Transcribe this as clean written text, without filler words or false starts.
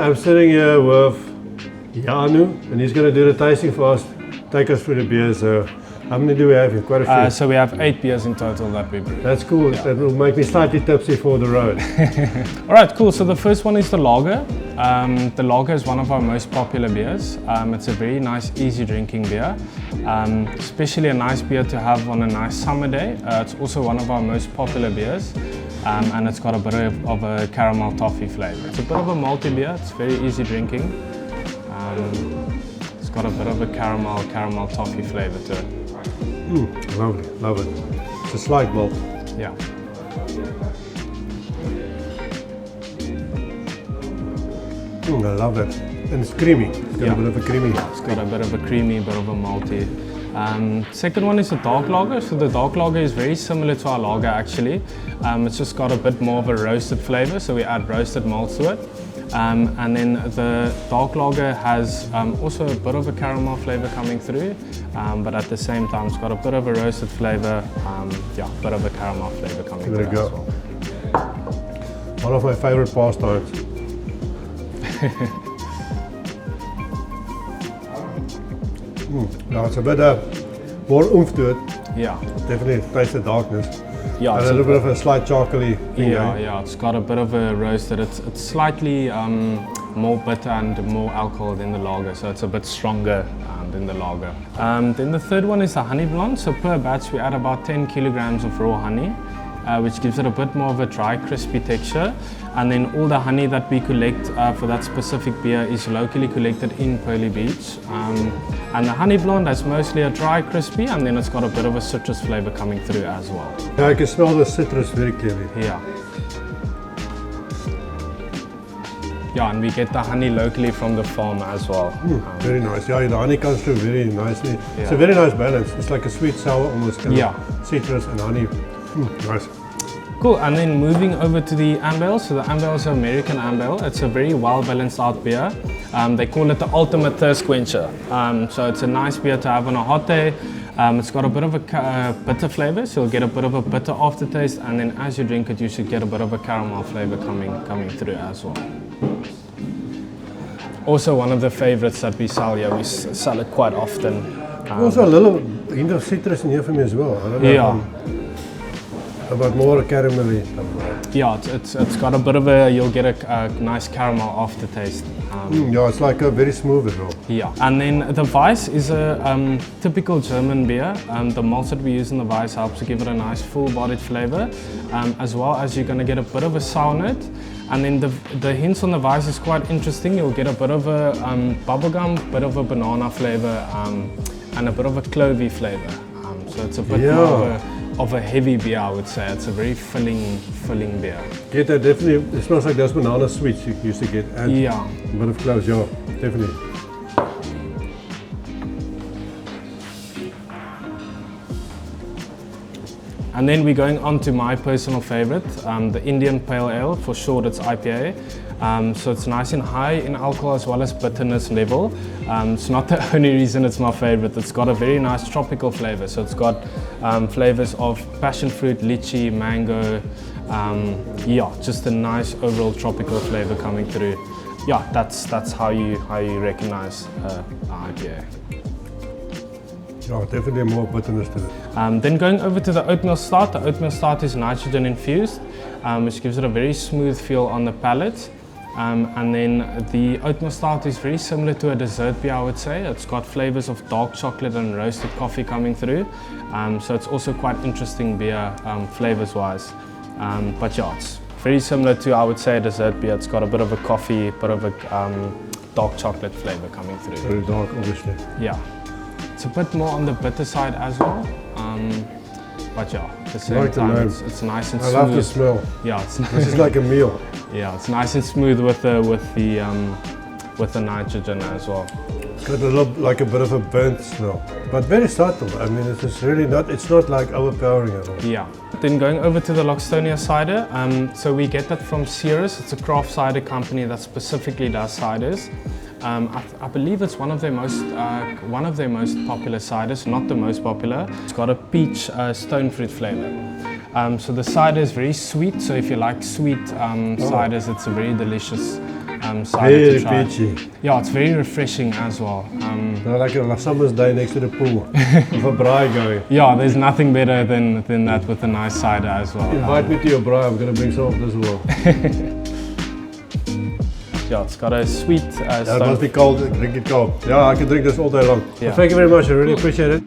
I'm sitting here with Janu, and he's going to do the tasting for us, take us through the beers. So how many do we have here? Quite a few. So we have 8 beers in total that we brew. That's cool. Yeah. That will make me slightly tipsy for the road. All right, cool. So the first one is the lager. The lager is one of our most popular beers. It's a very nice, easy drinking beer. Especially a nice beer to have on a nice summer day. It's also one of our most popular beers. And it's got a bit of a caramel toffee flavor. It's a bit of a malty beer. It's very easy drinking. It's got a bit of a caramel toffee flavor to it. Lovely, love it. It's a slight malt. Yeah. I love that. And it's creamy. It's got a bit of a creamy. It's got a bit of a creamy, bit of a malty. Second one is the dark lager. So the dark lager is very similar to our lager actually. It's just got a bit more of a roasted flavor, so we add roasted malts to it. And then the dark lager has also a bit of a caramel flavor coming through, but at the same time it's got a bit of a roasted flavor, a bit of a caramel flavor coming through as well. One of my favorite pastimes. Yeah, it's a bit more oomph to it. Yeah. Definitely taste the darkness. Yeah, and a little bit of a slight chocolatey thing. Yeah, it's got a bit of a roasted. It's slightly more bitter and more alcohol than the lager, so it's a bit stronger than the lager. Then the third one is the honey blonde. So per batch we add about 10 kilograms of raw honey, which gives it a bit more of a dry, crispy texture. And then all the honey that we collect for that specific beer is locally collected in Pearly Beach. And the honey blonde has mostly a dry, crispy, and then it's got a bit of a citrus flavor coming through as well. Yeah, I can smell the citrus very clearly. Yeah. Yeah, and we get the honey locally from the farm as well. Very nice. Yeah, the honey comes through very nicely. Yeah. It's a very nice balance. It's like a sweet sour almost. Citrus and honey. Nice. Cool, and then moving over to the amber ale. So the amber ale is an American amber ale. It's a very well balanced out beer. They call it the ultimate thirst quencher. So it's a nice beer to have on a hot day. It's got a bit of a bitter flavor, so you'll get a bit of a bitter aftertaste, and then as you drink it, you should get a bit of a caramel flavor coming through as well. Also one of the favorites that we sell here, we sell it quite often. Also a little hint of citrus in here for me as well. I don't know about more caramelly. Yeah, it's got a bit of you'll get a nice caramel aftertaste. Yeah, it's like a very smooth as well. Yeah, and then the Weiss is a typical German beer. The malts that we use in the Weiss helps to give it a nice full-bodied flavor, as well as you're going to get a bit of a sour note. And then the hints on the Weiss is quite interesting. You'll get a bit of a bubblegum, bit of a banana flavor, and a bit of a clovey flavor. So it's a bit more of a heavy beer, I would say. It's a very filling beer. Get that, definitely. It smells like those banana sweets you used to get. And a bit of cloves, yeah, definitely. And then we're going on to my personal favorite, the Indian Pale Ale. For short, it's IPA. So it's nice and high in alcohol as well as bitterness level. It's not the only reason it's my favorite. It's got a very nice tropical flavor. So it's got flavors of passion fruit, lychee, mango. Just a nice overall tropical flavor coming through. Yeah, that's how you recognize IPA. Yeah, definitely more bitterness to it. Then going over to the oatmeal stout. The oatmeal stout is nitrogen infused, which gives it a very smooth feel on the palate. And then the oatmeal stout is very similar to a dessert beer, I would say. It's got flavors of dark chocolate and roasted coffee coming through. So it's also quite interesting beer flavors wise. But yeah, it's very similar to, I would say, a dessert beer. It's got a bit of a coffee, bit of a dark chocolate flavor coming through. Very dark, obviously. Yeah. It's a bit more on the bitter side as well. But yeah, at the same time, it's nice and smooth. I love the smell. Yeah, it's this is like a meal. Yeah, it's nice and smooth with the nitrogen as well. It's got a little, like a bit of a burnt smell, but very subtle. I mean, it's just really not. It's not like overpowering at all. Yeah. Then going over to the Loxtonia cider. So we get that from Ceres. It's a craft cider company that specifically does ciders. I believe it's one of their most popular ciders, not the most popular. It's got a peach stone fruit flavor. So the cider is very sweet. So if you like sweet ciders, it's a very delicious cider to Very try. peachy. Yeah, it's very refreshing as well. Like a summer's day next to the pool with a braai going. Yeah, there's nothing better than that with a nice cider as well. Invite me to your braai, I'm going to bring some of this as well. Yeah, it's got a sweet It must be cold, drink it cold. Yeah, I can drink this all day long. Yeah. Well, thank you very much, I really appreciate it.